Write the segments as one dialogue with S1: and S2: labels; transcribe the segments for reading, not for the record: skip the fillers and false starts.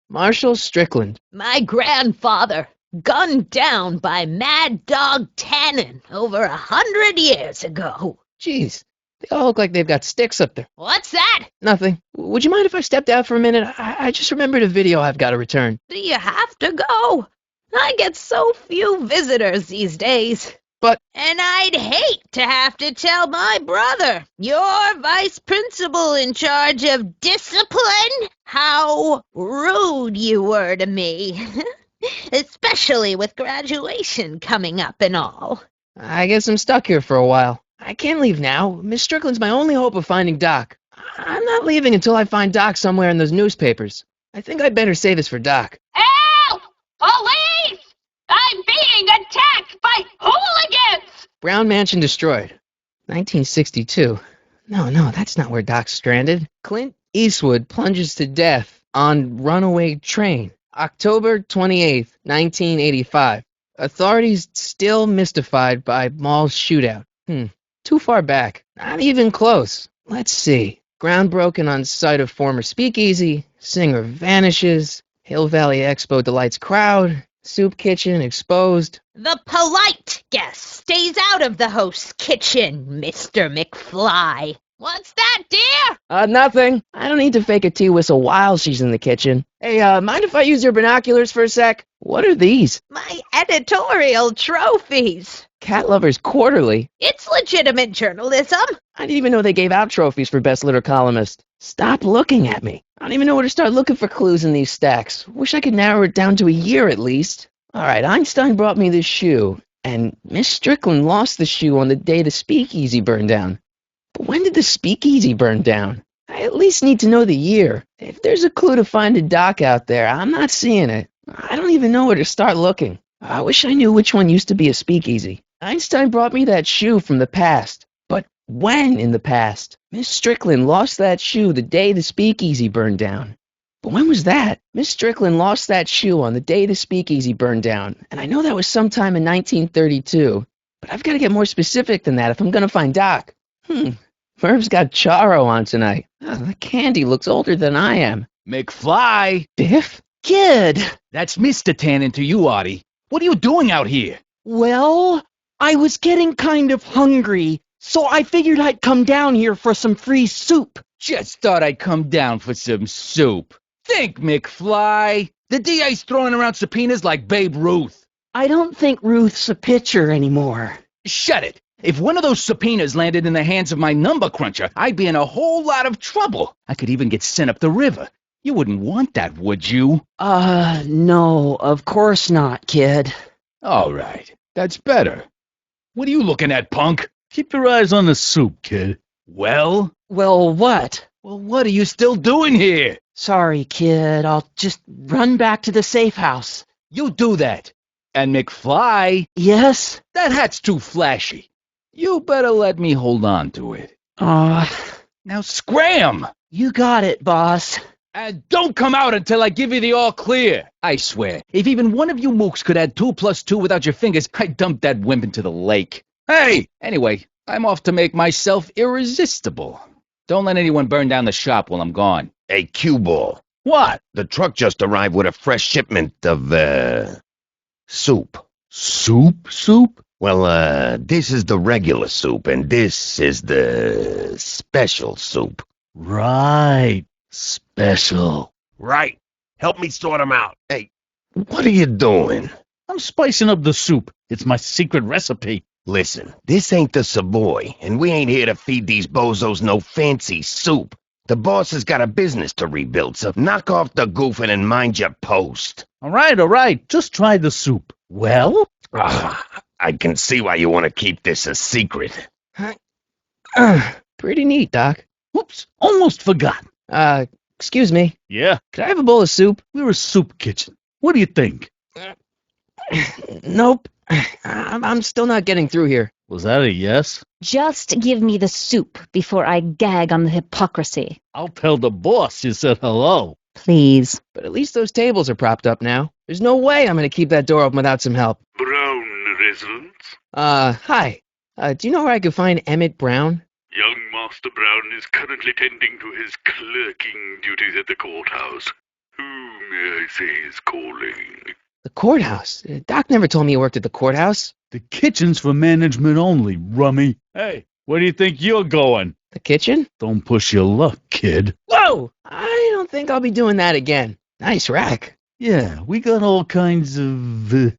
S1: Marshall Strickland.
S2: My grandfather, gunned down by Mad Dog Tannen over 100 years ago.
S1: Jeez, they all look like they've got sticks up there.
S2: What's that?
S1: Nothing. Would you mind if I stepped out for a minute? I just remembered a video I've got to return.
S2: Do you have to go? I get so few visitors these days.
S1: But...
S2: And I'd hate to have to tell my brother, your vice principal in charge of discipline, how rude you were to me. Especially with graduation coming up and all.
S1: I guess I'm stuck here for a while. I can't leave now. Miss Strickland's my only hope of finding Doc. I'm not leaving until I find Doc somewhere in those newspapers. I think I'd better say this for Doc.
S3: Help! Police! I'm being attacked by hooligans!
S1: Brown Mansion destroyed. 1962. No, that's not where Doc's stranded. Clint Eastwood plunges to death on runaway train. October 28th, 1985. Authorities still mystified by mall shootout. Too far back. Not even close. Let's see. Ground broken on site of former speakeasy. Singer vanishes. Hill Valley Expo delights crowd. Soup kitchen exposed.
S2: The polite guest stays out of the host's kitchen, Mr. McFly. What's that, dear?
S1: Nothing. I don't need to fake a tea whistle while she's in the kitchen. Hey, mind if I use your binoculars for a sec? What are these?
S2: My editorial trophies.
S1: Cat Lovers Quarterly.
S2: It's legitimate journalism.
S1: I didn't even know they gave out trophies for Best Litter Columnist. Stop looking at me. I don't even know where to start looking for clues in these stacks. Wish I could narrow it down to a year at least. Alright, Einstein brought me this shoe, and Miss Strickland lost the shoe on the day the speakeasy burned down. But when did the speakeasy burn down? I at least need to know the year. If there's a clue to finding Doc out there, I'm not seeing it. I don't even know where to start looking. I wish I knew which one used to be a speakeasy. Einstein brought me that shoe from the past. But when in the past? Miss Strickland lost that shoe the day the speakeasy burned down. But when was that? Miss Strickland lost that shoe on the day the speakeasy burned down. And I know that was sometime in 1932. But I've got to get more specific than that if I'm going to find Doc. Merv's got Charo on tonight. The candy looks older than I am.
S4: McFly!
S1: Biff? Kid!
S4: That's Mr. Tannen to you, Artie. What are you doing out here?
S5: Well, I was getting kind of hungry, so I figured I'd come down here for some free soup.
S4: Just thought I'd come down for some soup. Think, McFly. The DA's throwing around subpoenas like Babe Ruth.
S5: I don't think Ruth's a pitcher anymore.
S4: Shut it. If one of those subpoenas landed in the hands of my number cruncher, I'd be in a whole lot of trouble. I could even get sent up the river. You wouldn't want that, would you?
S5: No, of course not, kid.
S4: All right. That's better. What are you looking at, punk?
S6: Keep your eyes on the soup, kid.
S4: Well?
S5: Well, what?
S4: Well, what are you still doing here?
S5: Sorry, kid. I'll just run back to the safe house.
S4: You do that. And McFly?
S5: Yes?
S4: That hat's too flashy. You better let me hold on to it. Now scram!
S5: You got it, boss.
S4: And don't come out until I give you the all clear. I swear, if even one of you mooks could add 2 + 2 without your fingers, I'd dump that wimp into the lake. Hey! Anyway, I'm off to make myself irresistible. Don't let anyone burn down the shop while I'm gone.
S7: Hey, Q-Ball.
S4: What?
S7: The truck just arrived with a fresh shipment of, soup.
S6: Soup?
S7: Well, this is the regular soup, and this is the special soup.
S6: Right. Special.
S7: Right. Help me sort them out. Hey, what are you doing?
S6: I'm spicing up the soup. It's my secret recipe.
S7: Listen, this ain't the Savoy, and we ain't here to feed these bozos no fancy soup. The boss has got a business to rebuild, so knock off the goofing and mind your post.
S6: All right. Just try the soup. Well?
S7: I can see why you want to keep this a secret.
S1: Pretty neat, Doc.
S6: Whoops, almost forgot.
S1: Excuse me.
S6: Yeah?
S1: Could I have a bowl of soup?
S6: We're a soup kitchen. What do you think?
S1: Nope. I'm still not getting through here.
S6: Was that a yes?
S8: Just give me the soup before I gag on the hypocrisy.
S6: I'll tell the boss you said hello.
S8: Please.
S1: But at least those tables are propped up now. There's no way I'm going to keep that door open without some help.
S9: Brown residence?
S1: Hi. Do you know where I could find Emmett Brown?
S9: Young Master Brown is currently tending to his clerking duties at the courthouse. Who I say is calling.
S1: The courthouse. Doc never told me he worked at the courthouse.
S6: The kitchen's for management only, rummy. Hey, where do you think you're going?
S1: The kitchen?
S6: Don't push your luck, kid.
S1: Whoa! I don't think I'll be doing that again. Nice rack.
S6: Yeah, we got all kinds of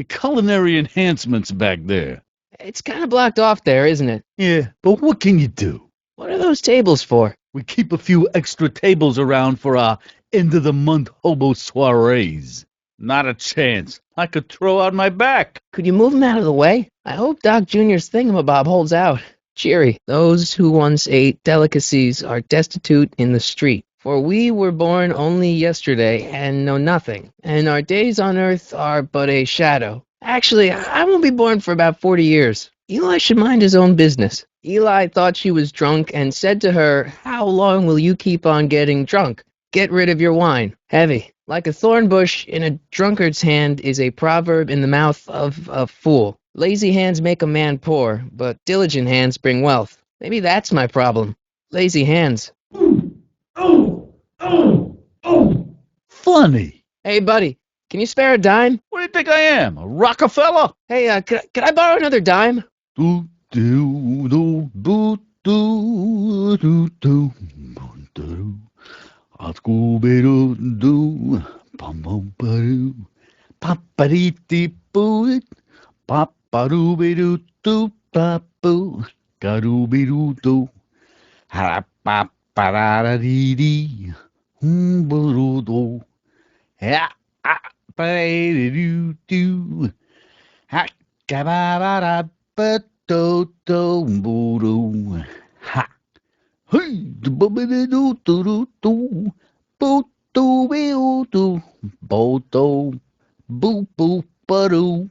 S6: culinary enhancements back there.
S1: It's kind of blocked off there, isn't it?
S6: Yeah, but what can you do?
S1: What are those tables for?
S6: We keep a few extra tables around for our end-of-the-month hobo soirees. Not a chance. I could throw out my back.
S1: Could you move them out of the way? I hope Doc Jr.'s thingamabob holds out. Cheery, those who once ate delicacies are destitute in the street. For we were born only yesterday and know nothing, and our days on earth are but a shadow. Actually, I won't be born for about 40 years. Eli should mind his own business. Eli thought she was drunk and said to her, "How long will you keep on getting drunk? Get rid of your wine." Heavy. Like a thorn bush in a drunkard's hand is a proverb in the mouth of a fool. Lazy hands make a man poor, but diligent hands bring wealth. Maybe that's my problem. Lazy hands.
S6: Funny.
S1: Hey, buddy, can you spare a dime?
S6: What do you think I am, a Rockefeller?
S1: Hey, could I borrow another dime?
S6: Do do do boo do do do do. Scooby doo, bum bum ba-doo, papariti boo, paparooby doo doo boo, garooby doo doo, ha pa pa da da dee dee, boo doo, ha ah pa doo doo, ha ka ba ba da ba do do boo doo, ha. Hey, the bubby do do do do, boo do boo do, bo do, boo boo ba do.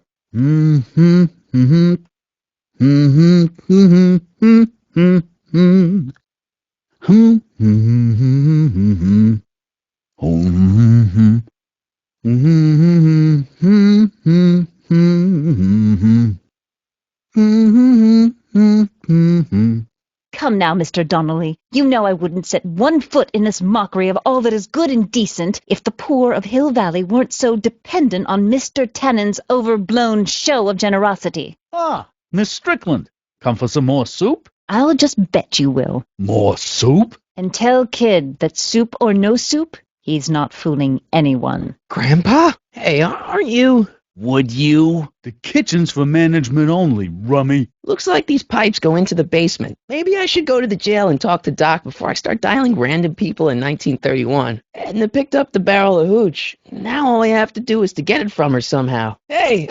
S8: Come now, Mr. Donnelly. You know I wouldn't set one foot in this mockery of all that is good and decent if the poor of Hill Valley weren't so dependent on Mr. Tannen's overblown show of generosity.
S6: Ah, Miss Strickland, come for some more soup?
S8: I'll just bet you will.
S6: More soup?
S8: And tell Kid that soup or no soup, he's not fooling anyone.
S1: Grandpa? Hey, aren't you? Would you?
S6: The kitchen's for management only, rummy.
S1: Looks like these pipes go into the basement. Maybe I should go to the jail and talk to Doc before I start dialing random people in 1931. Edna picked up the barrel of hooch. Now all I have to do is to get it from her somehow. Hey,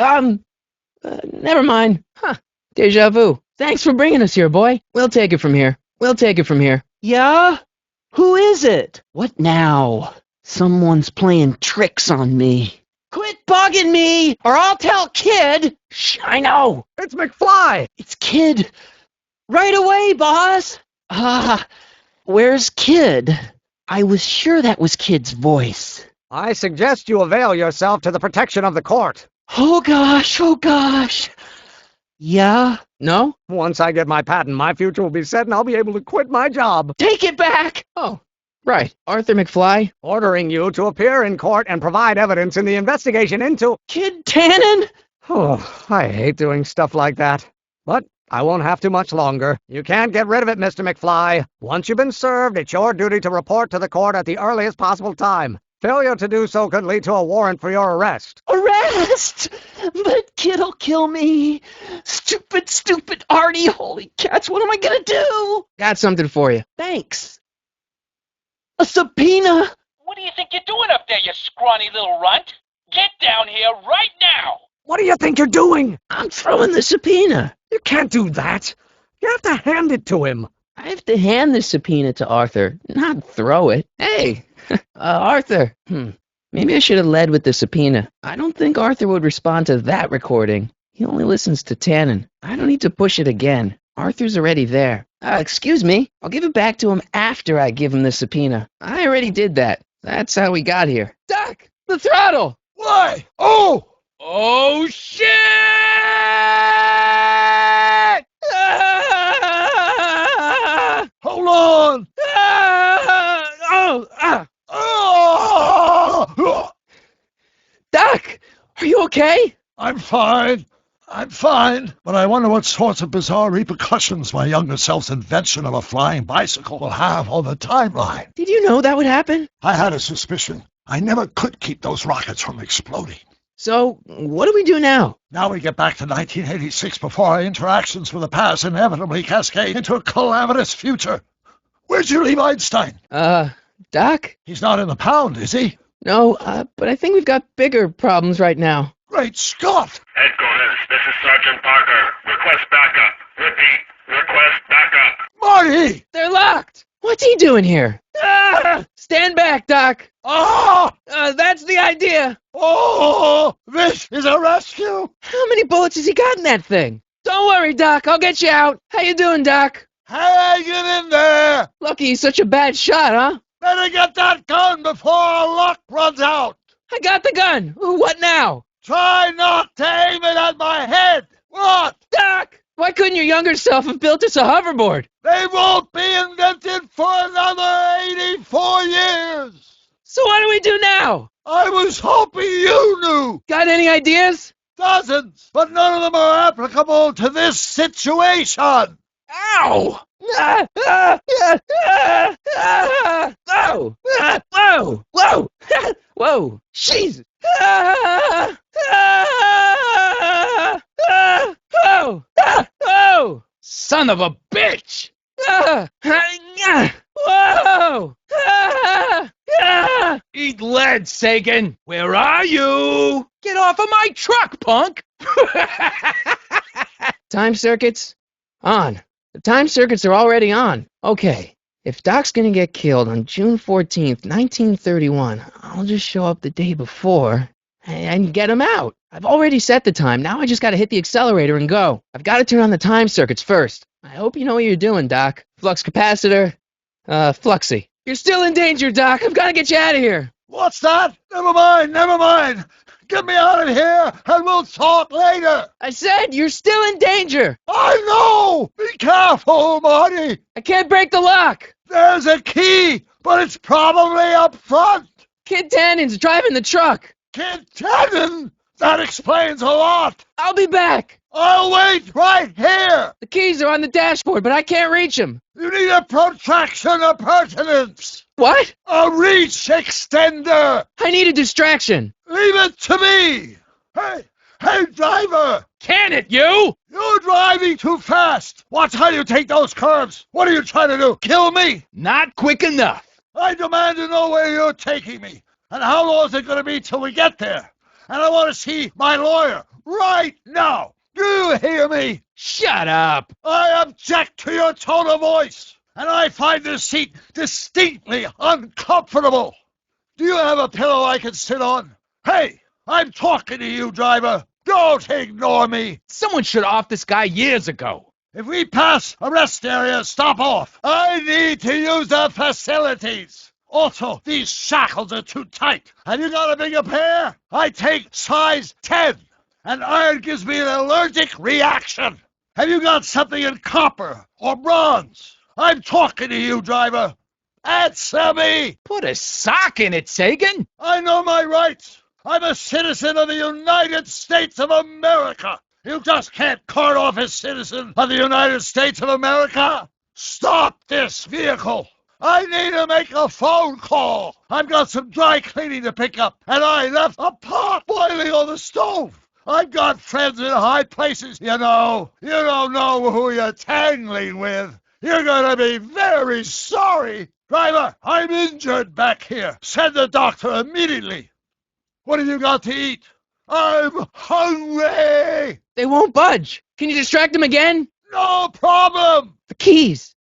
S1: never mind. Huh, deja vu. Thanks for bringing us here, boy. We'll take it from here.
S5: Yeah? Who is it? What now? Someone's playing tricks on me. Quit bugging me, or I'll tell Kid.
S1: Shh, I know.
S5: It's McFly. It's Kid. Right away, boss. Where's Kid? I was sure that was Kid's voice.
S10: I suggest you avail yourself to the protection of the court.
S5: Oh gosh. Yeah?
S1: No?
S10: Once I get my patent, my future will be set and I'll be able to quit my job.
S5: Take it back!
S1: Oh, right. Arthur McFly?
S10: Ordering you to appear in court and provide evidence in the investigation into...
S5: Kid Tannen?
S10: Oh, I hate doing stuff like that. But I won't have to much longer. You can't get rid of it, Mr. McFly. Once you've been served, it's your duty to report to the court at the earliest possible time. Failure to do so could lead to a warrant for your arrest.
S5: Arrest! But Kid'll kill me. Stupid Artie. Holy cats, what am I gonna do?
S1: Got something for you.
S5: Thanks. A subpoena?
S11: What do you think you're doing up there, you scrawny little runt? Get down here right now!
S10: What do you think you're doing?
S1: I'm throwing the subpoena.
S10: You can't do that. You have to hand it to him.
S1: I have to hand the subpoena to Arthur, not throw it. Hey, Arthur. Maybe I should have led with the subpoena. I don't think Arthur would respond to that recording. He only listens to Tannen. I don't need to push it again. Arthur's already there. Excuse me. I'll give it back to him after I give him the subpoena. I already did that. That's how we got here. Doc, the throttle.
S10: Why? Oh!
S4: Oh, shit!
S10: Hold on!
S1: Are you okay?
S12: I'm fine. I'm fine. But I wonder what sorts of bizarre repercussions my younger self's invention of a flying bicycle will have on the timeline.
S1: Did you know that would happen?
S12: I had a suspicion. I never could keep those rockets from exploding.
S1: So, what do we do now?
S12: Now we get back to 1986 before our interactions with the past inevitably cascade into a calamitous future. Where'd you leave Einstein?
S1: Doc?
S12: He's not in the pound, is he?
S1: No, but I think we've got bigger problems right now.
S12: Great Scott!
S9: Headquarters, this is Sergeant Parker. Request backup. Repeat, request backup.
S12: Marty!
S1: They're locked! What's he doing here? Stand back, Doc!
S12: Ah!
S1: That's the idea!
S12: Oh! This is a rescue!
S1: How many bullets has he got in that thing? Don't worry, Doc, I'll get you out. How you doing, Doc?
S12: Hang it in there!
S1: Lucky he's such a bad shot, huh?
S12: Better get that gun before our luck runs out!
S1: I got the gun! What now?
S12: Try not to aim it at my head! What?
S1: Doc! Why couldn't your younger self have built us a hoverboard?
S12: They won't be invented for another 84 years!
S1: So what do we do now?
S12: I was hoping you knew!
S1: Got any ideas?
S12: Dozens, but none of them are applicable to this situation!
S1: Ow! Whoa! Whoa! Whoa! Whoa! Jesus! Oh!
S4: Son of a bitch!
S1: Whoa!
S4: Eat lead, Sagan! Where are you? Get off of my truck, punk!
S1: Time circuits? On. The time circuits are already on. Okay. If Doc's gonna get killed on June 14th, 1931, I'll just show up the day before and get him out. I've already set the time. Now I just gotta hit the accelerator and go. I've gotta turn on the time circuits first. I hope you know what you're doing, Doc. Flux capacitor. Fluxy. You're still in danger, Doc. I've gotta get you out of here.
S12: What's that? Never mind, never mind. Get me out of here and we'll talk later.
S1: I said you're still in danger.
S12: I know! Be careful, Marty.
S1: I can't break the lock.
S12: There's a key, but it's probably up front.
S1: Kid Tannen's driving the truck.
S12: Kid Tannen? That explains a lot.
S1: I'll be back.
S12: I'll wait right here.
S1: The keys are on the dashboard, but I can't reach them.
S12: You need a protraction appurtenance.
S1: What?
S12: A reach extender.
S1: I need a distraction.
S12: Leave it to me. Hey, driver.
S4: Can it, you?
S12: You're driving too fast. Watch how you take those curves. What are you trying to do? Kill me?
S4: Not quick enough.
S12: I demand to know where you're taking me. And how long is it going to be till we get there? And I want to see my lawyer right now. Do you hear me?
S4: Shut up.
S12: I object to your tone of voice. And I find this seat distinctly uncomfortable. Do you have a pillow I can sit on? Hey, I'm talking to you, driver. Don't ignore me.
S4: Someone should have off this guy years ago.
S12: If we pass a rest area, stop off. I need to use the facilities. Also, these shackles are too tight. Have you got a bigger pair? I take size 10. And iron gives me an allergic reaction. Have you got something in copper or bronze? I'm talking to you, driver. Answer me.
S4: Put a sock in it, Sagan.
S12: I know my rights. I'm a citizen of the United States of America. You just can't cart off as citizen of the United States of America. Stop this vehicle. I need to make a phone call. I've got some dry cleaning to pick up, and I left a pot boiling on the stove. I've got friends in high places, you know. You don't know who you're tangling with. You're gonna be very sorry. Driver, I'm injured back here. Send the doctor immediately. What have you got to eat? I'm hungry.
S1: They won't budge. Can you distract them again?
S12: No problem.
S1: The keys.